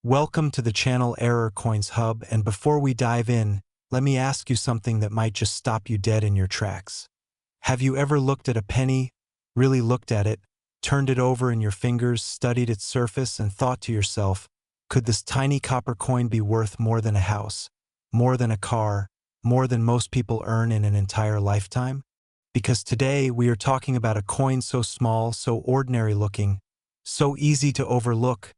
Welcome to the channel Error Coins Hub, and before we dive in, let me ask you something that might just stop you dead in your tracks. Have you ever looked at a penny, really looked at it, turned it over in your fingers, studied its surface, and thought to yourself, could this tiny copper coin be worth more than a house, more than a car, more than most people earn in an entire lifetime? Because today we are talking about a coin so small, so ordinary looking, so easy to overlook,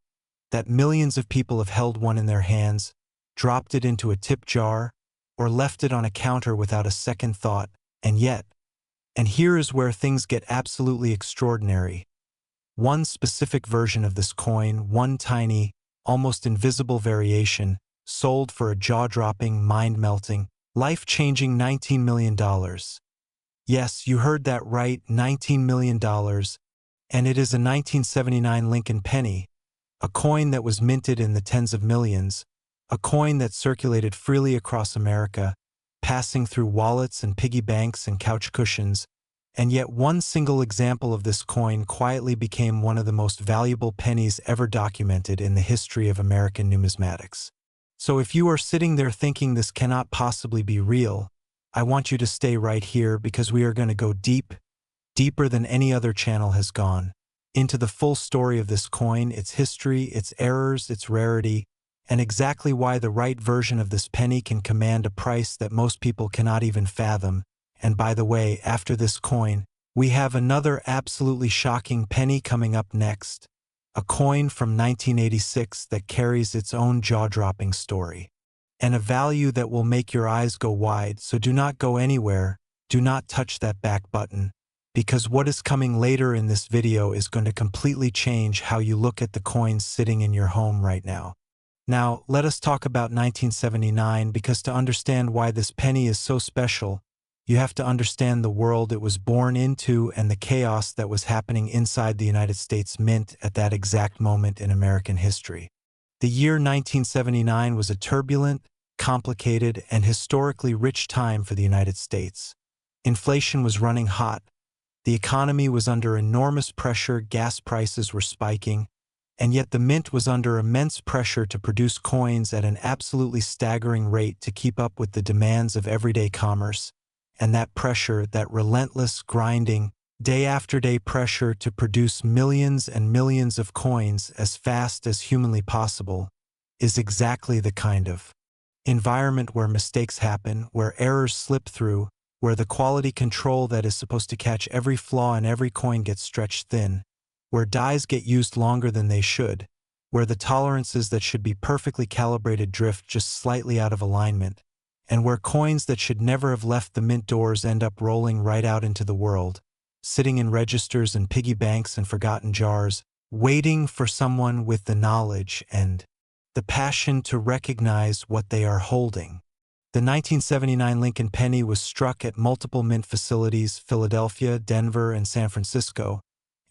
that millions of people have held one in their hands, dropped it into a tip jar, or left it on a counter without a second thought, and here is where things get absolutely extraordinary. One specific version of this coin, one tiny, almost invisible variation, sold for a jaw-dropping, mind-melting, life-changing $19 million. Yes, you heard that right, $19 million, and it is a 1979 Lincoln Penny, a coin that was minted in the tens of millions, a coin that circulated freely across America, passing through wallets and piggy banks and couch cushions, and yet one single example of this coin quietly became one of the most valuable pennies ever documented in the history of American numismatics. So if you are sitting there thinking this cannot possibly be real, I want you to stay right here because we are going to go deeper than any other channel has gone, into the full story of this coin, its history, its errors, its rarity, and exactly why the right version of this penny can command a price that most people cannot even fathom. And by the way, after this coin, we have another absolutely shocking penny coming up next, a coin from 1986 that carries its own jaw-dropping story, and a value that will make your eyes go wide, so do not go anywhere, do not touch that back button, because what is coming later in this video is going to completely change how you look at the coins sitting in your home right now. Now, let us talk about 1979, because to understand why this penny is so special, you have to understand the world it was born into and the chaos that was happening inside the United States Mint at that exact moment in American history. The year 1979 was a turbulent, complicated, and historically rich time for the United States. Inflation was running hot. The economy was under enormous pressure, gas prices were spiking, and yet the mint was under immense pressure to produce coins at an absolutely staggering rate to keep up with the demands of everyday commerce, and that pressure, that relentless, grinding, day-after-day pressure to produce millions and millions of coins as fast as humanly possible, is exactly the kind of environment where mistakes happen, where errors slip through, where the quality control that is supposed to catch every flaw in every coin gets stretched thin, where dies get used longer than they should, where the tolerances that should be perfectly calibrated drift just slightly out of alignment, and where coins that should never have left the mint doors end up rolling right out into the world, sitting in registers and piggy banks and forgotten jars, waiting for someone with the knowledge and the passion to recognize what they are holding. The 1979 Lincoln Penny was struck at multiple mint facilities, Philadelphia, Denver, and San Francisco,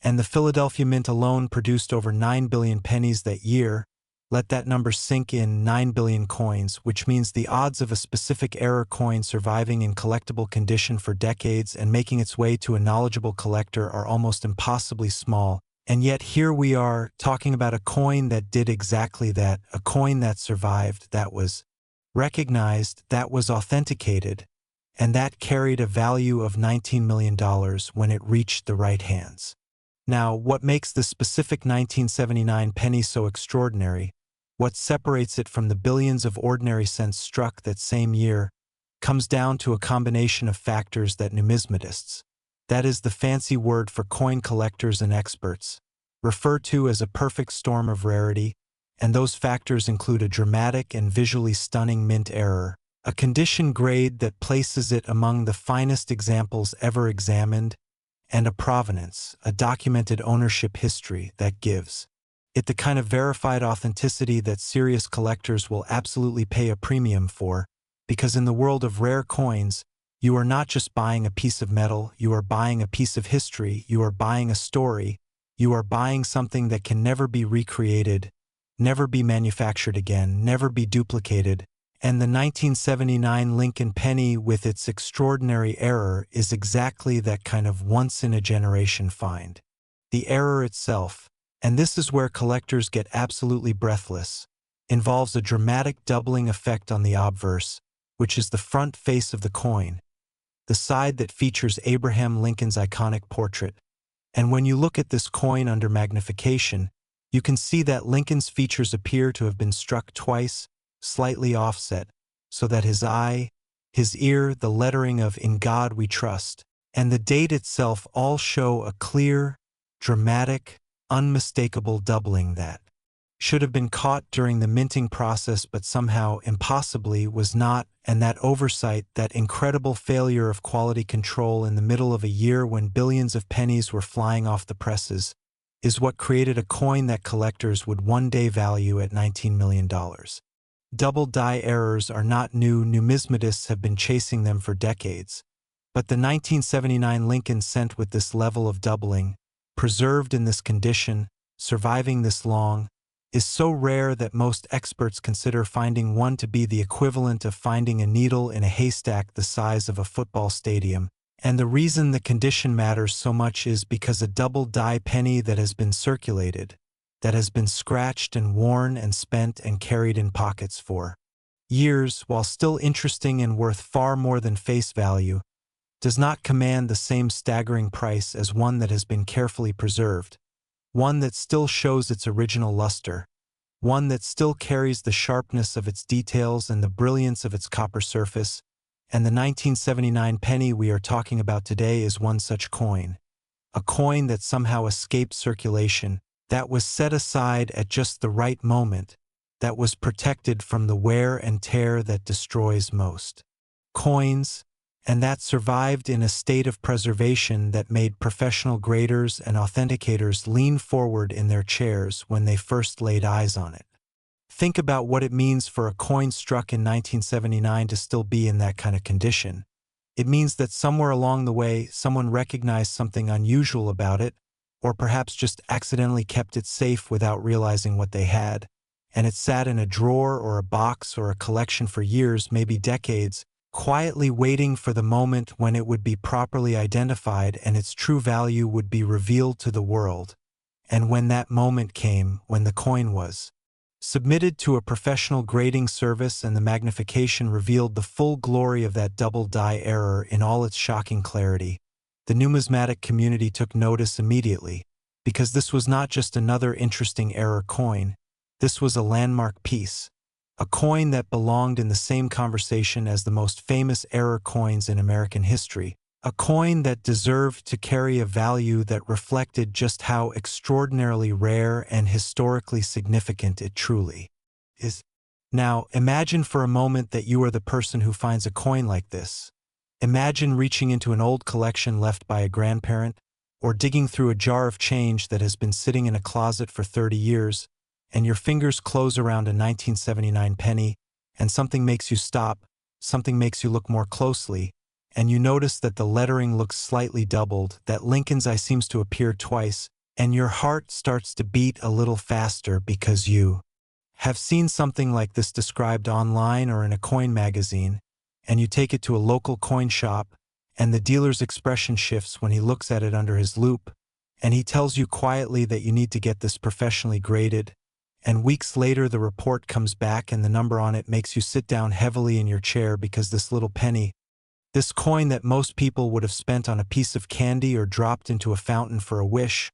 and the Philadelphia Mint alone produced over 9 billion pennies that year. Let that number sink in, 9 billion coins, which means the odds of a specific error coin surviving in collectible condition for decades and making its way to a knowledgeable collector are almost impossibly small. And yet here we are, talking about a coin that did exactly that, a coin that survived, that was recognized, that was authenticated, and that carried a value of $19 million when it reached the right hands. Now, what makes the specific 1979 penny so extraordinary, what separates it from the billions of ordinary cents struck that same year, comes down to a combination of factors that numismatists, that is the fancy word for coin collectors and experts, refer to as a perfect storm of rarity, and those factors include a dramatic and visually stunning mint error, a condition grade that places it among the finest examples ever examined, and a provenance, a documented ownership history that gives it the kind of verified authenticity that serious collectors will absolutely pay a premium for, because in the world of rare coins, you are not just buying a piece of metal, you are buying a piece of history, you are buying a story, you are buying something that can never be recreated, never be manufactured again, never be duplicated, and the 1979 Lincoln Penny with its extraordinary error is exactly that kind of once-in-a-generation find. The error itself, and this is where collectors get absolutely breathless, involves a dramatic doubling effect on the obverse, which is the front face of the coin, the side that features Abraham Lincoln's iconic portrait. And when you look at this coin under magnification, you can see that Lincoln's features appear to have been struck twice, slightly offset, so that his eye, his ear, the lettering of "In God We Trust," and the date itself all show a clear, dramatic, unmistakable doubling that should have been caught during the minting process but somehow, impossibly, was not, and that oversight, that incredible failure of quality control in the middle of a year when billions of pennies were flying off the presses, is what created a coin that collectors would one day value at $19 million. Double die errors are not new, numismatists have been chasing them for decades. But the 1979 Lincoln cent with this level of doubling, preserved in this condition, surviving this long, is so rare that most experts consider finding one to be the equivalent of finding a needle in a haystack the size of a football stadium. And the reason the condition matters so much is because a double die penny that has been circulated, that has been scratched and worn and spent and carried in pockets for years, while still interesting and worth far more than face value, does not command the same staggering price as one that has been carefully preserved, one that still shows its original luster, one that still carries the sharpness of its details and the brilliance of its copper surface. And the 1979 penny we are talking about today is one such coin, a coin that somehow escaped circulation, that was set aside at just the right moment, that was protected from the wear and tear that destroys most coins, and that survived in a state of preservation that made professional graders and authenticators lean forward in their chairs when they first laid eyes on it. Think about what it means for a coin struck in 1979 to still be in that kind of condition. It means that somewhere along the way, someone recognized something unusual about it, or perhaps just accidentally kept it safe without realizing what they had, and it sat in a drawer or a box or a collection for years, maybe decades, quietly waiting for the moment when it would be properly identified and its true value would be revealed to the world. And when that moment came, when the coin was submitted to a professional grading service and the magnification revealed the full glory of that double die error in all its shocking clarity, the numismatic community took notice immediately, because this was not just another interesting error coin, this was a landmark piece, a coin that belonged in the same conversation as the most famous error coins in American history, a coin that deserved to carry a value that reflected just how extraordinarily rare and historically significant it truly is. Now, imagine for a moment that you are the person who finds a coin like this. Imagine reaching into an old collection left by a grandparent, or digging through a jar of change that has been sitting in a closet for 30 years, and your fingers close around a 1979 penny, and something makes you stop, something makes you look more closely, and you notice that the lettering looks slightly doubled, that Lincoln's eye seems to appear twice, and your heart starts to beat a little faster because you have seen something like this described online or in a coin magazine, and you take it to a local coin shop, and the dealer's expression shifts when he looks at it under his loupe, and he tells you quietly that you need to get this professionally graded, and weeks later the report comes back and the number on it makes you sit down heavily in your chair because this little penny, this coin that most people would have spent on a piece of candy or dropped into a fountain for a wish,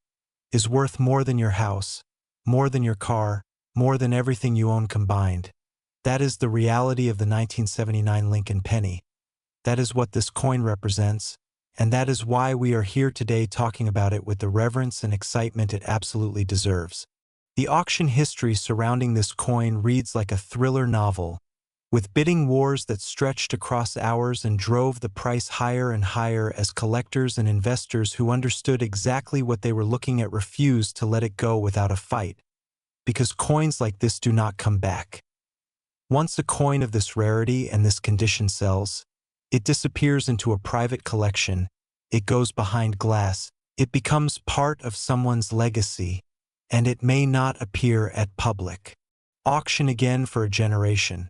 is worth more than your house, more than your car, more than everything you own combined. That is the reality of the 1979 Lincoln penny. That is what this coin represents, and that is why we are here today talking about it with the reverence and excitement it absolutely deserves. The auction history surrounding this coin reads like a thriller novel, with bidding wars that stretched across hours and drove the price higher and higher as collectors and investors who understood exactly what they were looking at refused to let it go without a fight, because coins like this do not come back. Once a coin of this rarity and this condition sells, it disappears into a private collection, it goes behind glass, it becomes part of someone's legacy, and it may not appear at public auction again for a generation.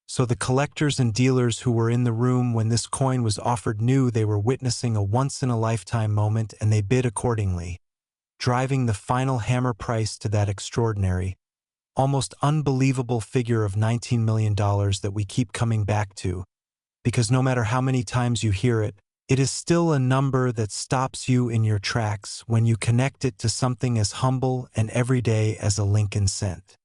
So the collectors and dealers who were in the room when this coin was offered knew they were witnessing a once-in-a-lifetime moment, and they bid accordingly, driving the final hammer price to that extraordinary, almost unbelievable figure of $19 million that we keep coming back to, because no matter how many times you hear it, it is still a number that stops you in your tracks when you connect it to something as humble and everyday as a Lincoln cent.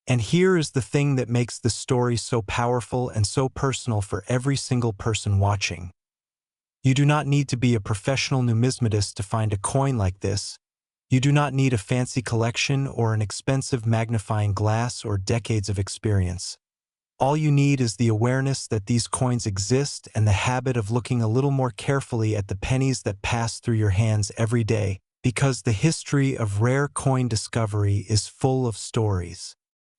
And here is the thing that makes this story so powerful and so personal for every single person watching. You do not need to be a professional numismatist to find a coin like this. You do not need a fancy collection or an expensive magnifying glass or decades of experience. All you need is the awareness that these coins exist and the habit of looking a little more carefully at the pennies that pass through your hands every day, because the history of rare coin discovery is full of stories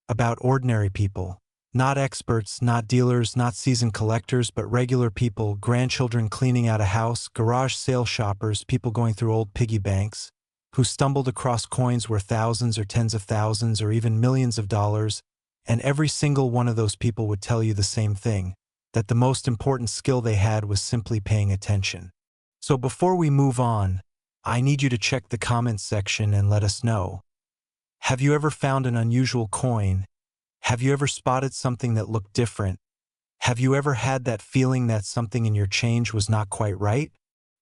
about ordinary people, not experts, not dealers, not seasoned collectors, but regular people, grandchildren cleaning out a house, garage sale shoppers, people going through old piggy banks, who stumbled across coins worth thousands or tens of thousands or even millions of dollars, and every single one of those people would tell you the same thing, that the most important skill they had was simply paying attention. So before we move on, I need you to check the comments section and let us know. Have you ever found an unusual coin? Have you ever spotted something that looked different? Have you ever had that feeling that something in your change was not quite right?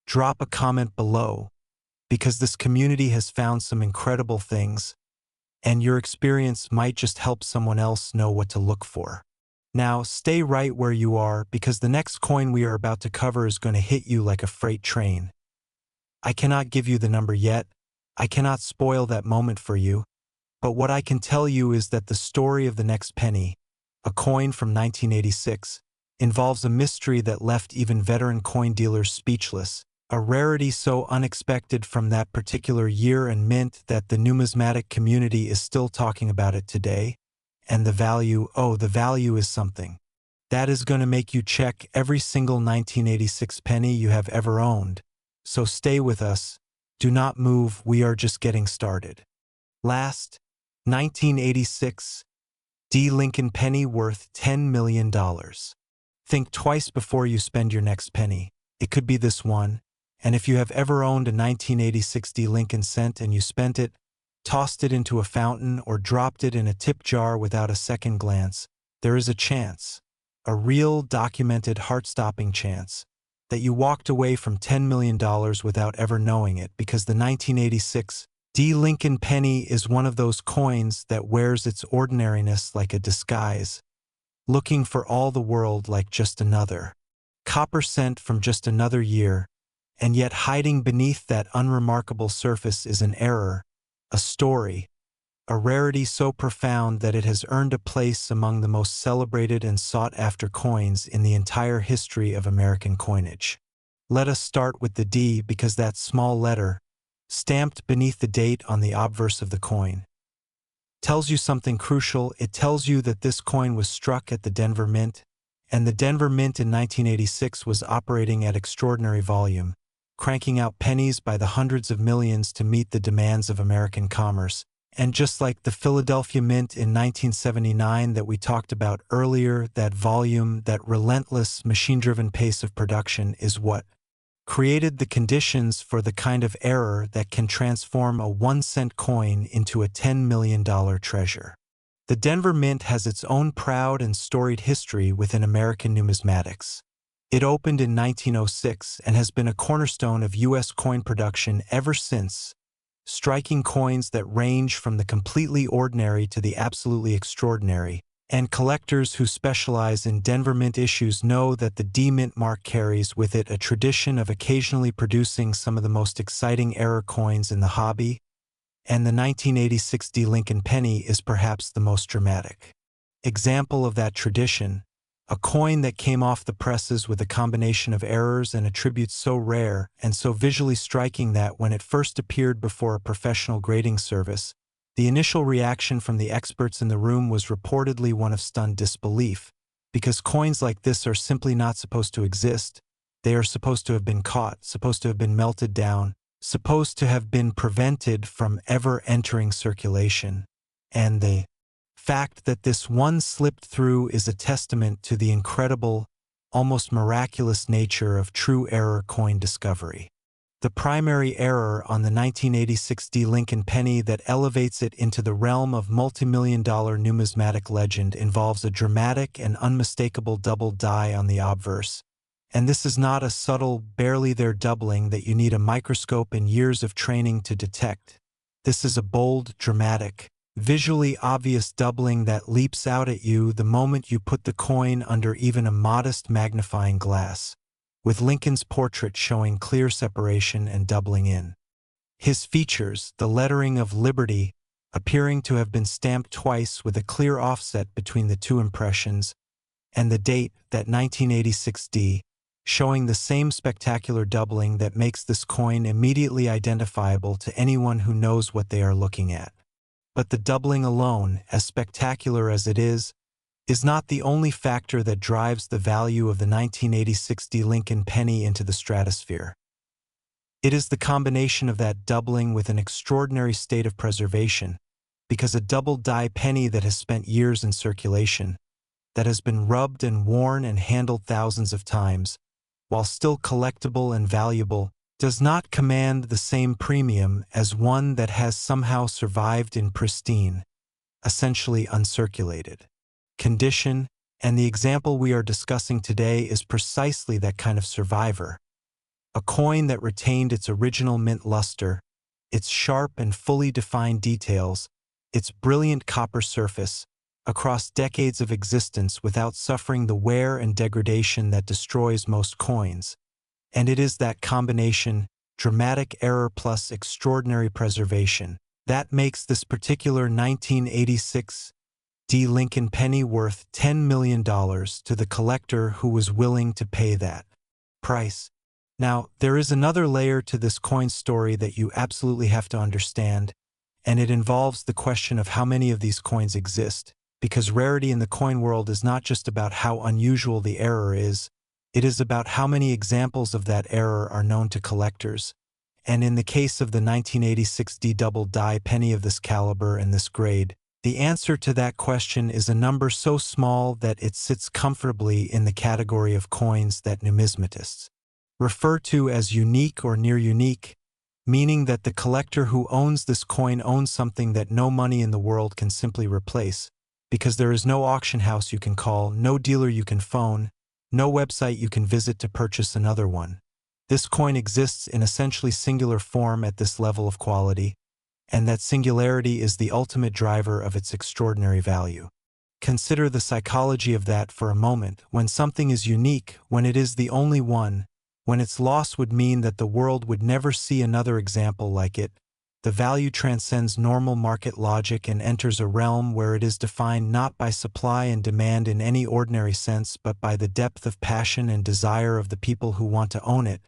Drop a comment below, because this community has found some incredible things, and your experience might just help someone else know what to look for. Now, stay right where you are, because the next coin we are about to cover is going to hit you like a freight train. I cannot give you the number yet. I cannot spoil that moment for you. But what I can tell you is that the story of the next penny, a coin from 1986, involves a mystery that left even veteran coin dealers speechless, a rarity so unexpected from that particular year and mint that the numismatic community is still talking about it today. And the value is something. That is going to make you check every single 1986 penny you have ever owned. So stay with us. Do not move, we are just getting started. Last, 1986, Lincoln penny worth $10 million. Think twice before you spend your next penny. It could be this one, and if you have ever owned a 1986 Lincoln cent and you spent it, tossed it into a fountain, or dropped it in a tip jar without a second glance, there is a chance, a real documented heart-stopping chance, that you walked away from $10 million without ever knowing it, because the 1986 Lincoln penny is one of those coins that wears its ordinariness like a disguise, looking for all the world like just another copper cent from just another year, and yet hiding beneath that unremarkable surface is an error, a story, a rarity so profound that it has earned a place among the most celebrated and sought-after coins in the entire history of American coinage. Let us start with the D, because that small letter, stamped beneath the date on the obverse of the coin, tells you something crucial. It tells you that this coin was struck at the Denver Mint, and the Denver Mint in 1986 was operating at extraordinary volume, cranking out pennies by the hundreds of millions to meet the demands of American commerce. And just like the Philadelphia Mint in 1979 that we talked about earlier, that volume, that relentless machine-driven pace of production is what created the conditions for the kind of error that can transform a 1-cent coin into a $10 million treasure. The Denver Mint has its own proud and storied history within American numismatics. It opened in 1906 and has been a cornerstone of U.S. coin production ever since, striking coins that range from the completely ordinary to the absolutely extraordinary, and collectors who specialize in Denver Mint issues know that the D Mint mark carries with it a tradition of occasionally producing some of the most exciting error coins in the hobby, and the 1986 Lincoln penny is perhaps the most dramatic example of that tradition, a coin that came off the presses with a combination of errors and attributes so rare and so visually striking that when it first appeared before a professional grading service, the initial reaction from the experts in the room was reportedly one of stunned disbelief, because coins like this are simply not supposed to exist. They are supposed to have been caught, supposed to have been melted down, supposed to have been prevented from ever entering circulation. And the fact that this one slipped through is a testament to the incredible, almost miraculous nature of true error coin discovery. The primary error on the 1986 Lincoln penny that elevates it into the realm of multimillion-dollar numismatic legend involves a dramatic and unmistakable double die on the obverse. And this is not a subtle, barely there doubling that you need a microscope and years of training to detect. This is a bold, dramatic, visually obvious doubling that leaps out at you the moment you put the coin under even a modest magnifying glass, with Lincoln's portrait showing clear separation and doubling in. His features, the lettering of Liberty, appearing to have been stamped twice with a clear offset between the two impressions, and the date, that 1986D, showing the same spectacular doubling that makes this coin immediately identifiable to anyone who knows what they are looking at. But the doubling alone, as spectacular as it is not the only factor that drives the value of the 1986 Lincoln penny into the stratosphere. It is the combination of that doubling with an extraordinary state of preservation, because a double die penny that has spent years in circulation, that has been rubbed and worn and handled thousands of times, while still collectible and valuable, does not command the same premium as one that has somehow survived in pristine, essentially uncirculated condition, and the example we are discussing today is precisely that kind of survivor. A coin that retained its original mint luster, its sharp and fully defined details, its brilliant copper surface, across decades of existence without suffering the wear and degradation that destroys most coins. And it is that combination, dramatic error plus extraordinary preservation, that makes this particular 1986 Lincoln penny worth $10 million to the collector who was willing to pay that price. Now, there is another layer to this coin story that you absolutely have to understand, and it involves the question of how many of these coins exist, because rarity in the coin world is not just about how unusual the error is, it is about how many examples of that error are known to collectors. And in the case of the 1986 double die penny of this caliber and this grade, the answer to that question is a number so small that it sits comfortably in the category of coins that numismatists refer to as unique or near unique, meaning that the collector who owns this coin owns something that no money in the world can simply replace, because there is no auction house you can call, no dealer you can phone, no website you can visit to purchase another one. This coin exists in essentially singular form at this level of quality, and that singularity is the ultimate driver of its extraordinary value. Consider the psychology of that for a moment. When something is unique, when it is the only one, when its loss would mean that the world would never see another example like it, the value transcends normal market logic and enters a realm where it is defined not by supply and demand in any ordinary sense but by the depth of passion and desire of the people who want to own it,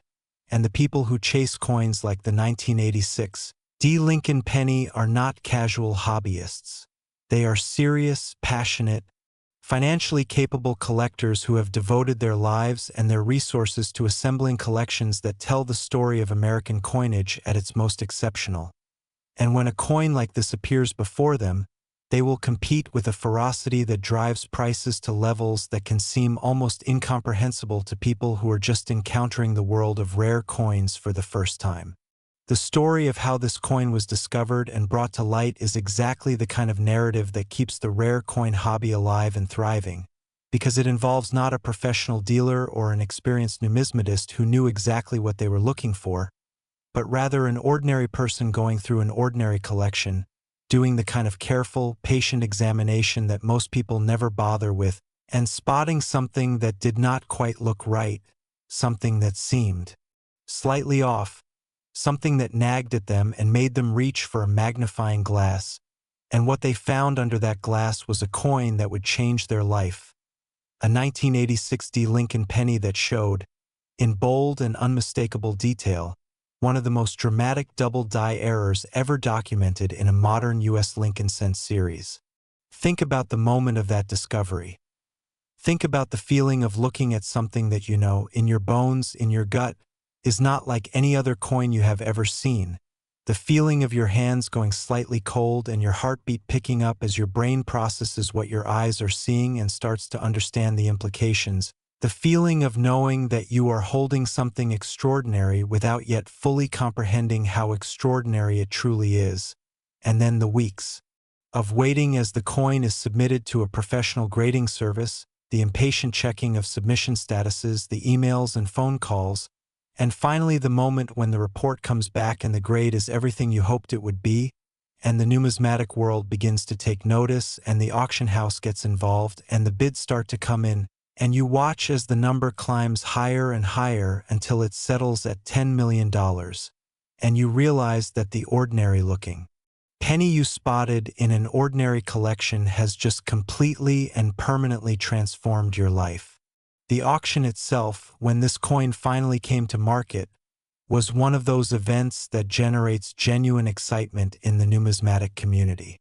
and the people who chase coins like the 1986 Lincoln penny are not casual hobbyists. They are serious, passionate, financially capable collectors who have devoted their lives and their resources to assembling collections that tell the story of American coinage at its most exceptional. And when a coin like this appears before them, they will compete with a ferocity that drives prices to levels that can seem almost incomprehensible to people who are just encountering the world of rare coins for the first time. The story of how this coin was discovered and brought to light is exactly the kind of narrative that keeps the rare coin hobby alive and thriving, because it involves not a professional dealer or an experienced numismatist who knew exactly what they were looking for, but rather an ordinary person going through an ordinary collection, doing the kind of careful, patient examination that most people never bother with, and spotting something that did not quite look right, something that seemed slightly off, something that nagged at them and made them reach for a magnifying glass, and what they found under that glass was a coin that would change their life, a 1986 Lincoln penny that showed, in bold and unmistakable detail, one of the most dramatic double die errors ever documented in a modern U.S. Lincoln cent series. Think about the moment of that discovery. Think about the feeling of looking at something that you know, in your bones, in your gut, is not like any other coin you have ever seen. The feeling of your hands going slightly cold and your heartbeat picking up as your brain processes what your eyes are seeing and starts to understand the implications. The feeling of knowing that you are holding something extraordinary without yet fully comprehending how extraordinary it truly is. And then the weeks of waiting as the coin is submitted to a professional grading service, the impatient checking of submission statuses, the emails and phone calls, and finally the moment when the report comes back and the grade is everything you hoped it would be, and the numismatic world begins to take notice, and the auction house gets involved, and the bids start to come in, and you watch as the number climbs higher and higher until it settles at $10 million, and you realize that the ordinary-looking penny you spotted in an ordinary collection has just completely and permanently transformed your life. The auction itself, when this coin finally came to market, was one of those events that generates genuine excitement in the numismatic community.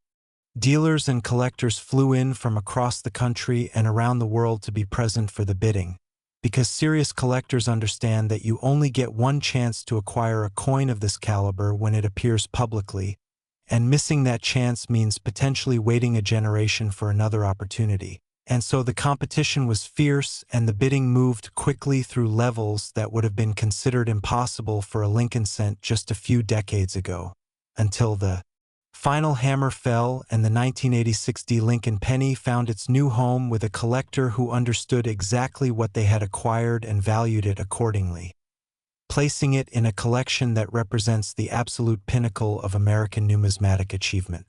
Dealers and collectors flew in from across the country and around the world to be present for the bidding, because serious collectors understand that you only get one chance to acquire a coin of this caliber when it appears publicly, and missing that chance means potentially waiting a generation for another opportunity. And so the competition was fierce, and the bidding moved quickly through levels that would have been considered impossible for a Lincoln cent just a few decades ago, until the final hammer fell and the 1986 Lincoln Penny found its new home with a collector who understood exactly what they had acquired and valued it accordingly, placing it in a collection that represents the absolute pinnacle of American numismatic achievement.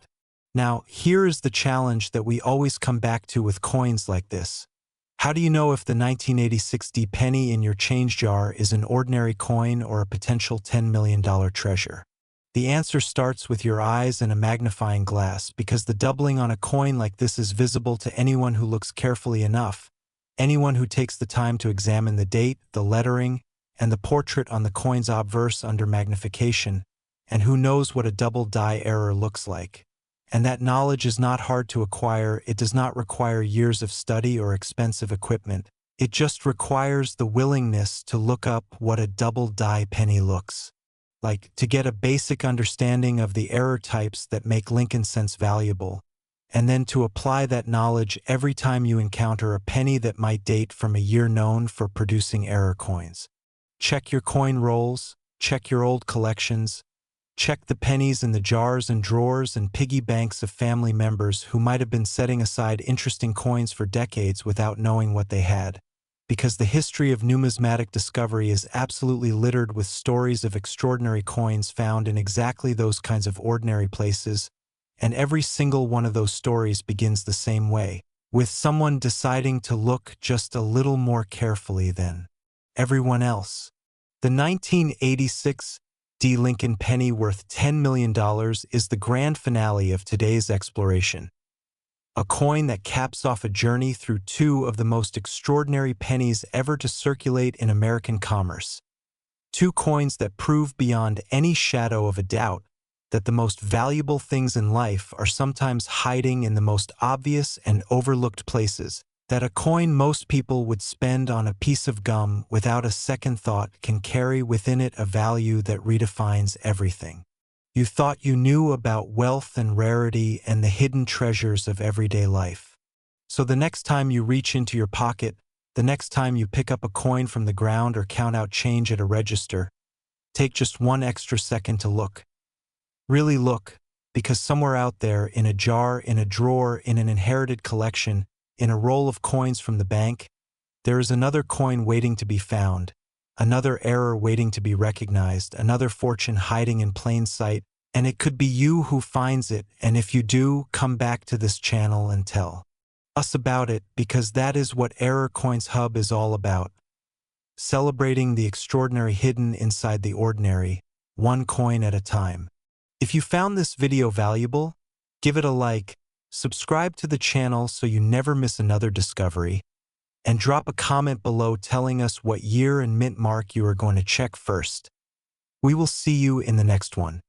Now, here is the challenge that we always come back to with coins like this. How do you know if the 1986 penny in your change jar is an ordinary coin or a potential $10 million treasure? The answer starts with your eyes and a magnifying glass, because the doubling on a coin like this is visible to anyone who looks carefully enough, anyone who takes the time to examine the date, the lettering, and the portrait on the coin's obverse under magnification, and who knows what a double die error looks like. And that knowledge is not hard to acquire. It does not require years of study or expensive equipment. It just requires the willingness to look up what a double die penny looks like, to get a basic understanding of the error types that make Lincoln cents valuable, and then to apply that knowledge every time you encounter a penny that might date from a year known for producing error coins. Check your coin rolls, check your old collections, check the pennies in the jars and drawers and piggy banks of family members who might have been setting aside interesting coins for decades without knowing what they had. Because the history of numismatic discovery is absolutely littered with stories of extraordinary coins found in exactly those kinds of ordinary places, and every single one of those stories begins the same way, with someone deciding to look just a little more carefully than everyone else. The 1986 Lincoln Penny worth $10 million is the grand finale of today's exploration. A coin that caps off a journey through two of the most extraordinary pennies ever to circulate in American commerce. Two coins that prove beyond any shadow of a doubt that the most valuable things in life are sometimes hiding in the most obvious and overlooked places, that a coin most people would spend on a piece of gum without a second thought can carry within it a value that redefines everything. You thought you knew about wealth and rarity and the hidden treasures of everyday life. So the next time you reach into your pocket, the next time you pick up a coin from the ground or count out change at a register, take just one extra second to look. Really look, because somewhere out there, in a jar, in a drawer, in an inherited collection, in a roll of coins from the bank, there is another coin waiting to be found, another error waiting to be recognized, another fortune hiding in plain sight, and it could be you who finds it, and if you do, come back to this channel and tell us about it, because that is what Error Coins Hub is all about. Celebrating the extraordinary hidden inside the ordinary, one coin at a time. If you found this video valuable, give it a like, subscribe to the channel so you never miss another discovery, and drop a comment below telling us what year and mint mark you are going to check first. We will see you in the next one.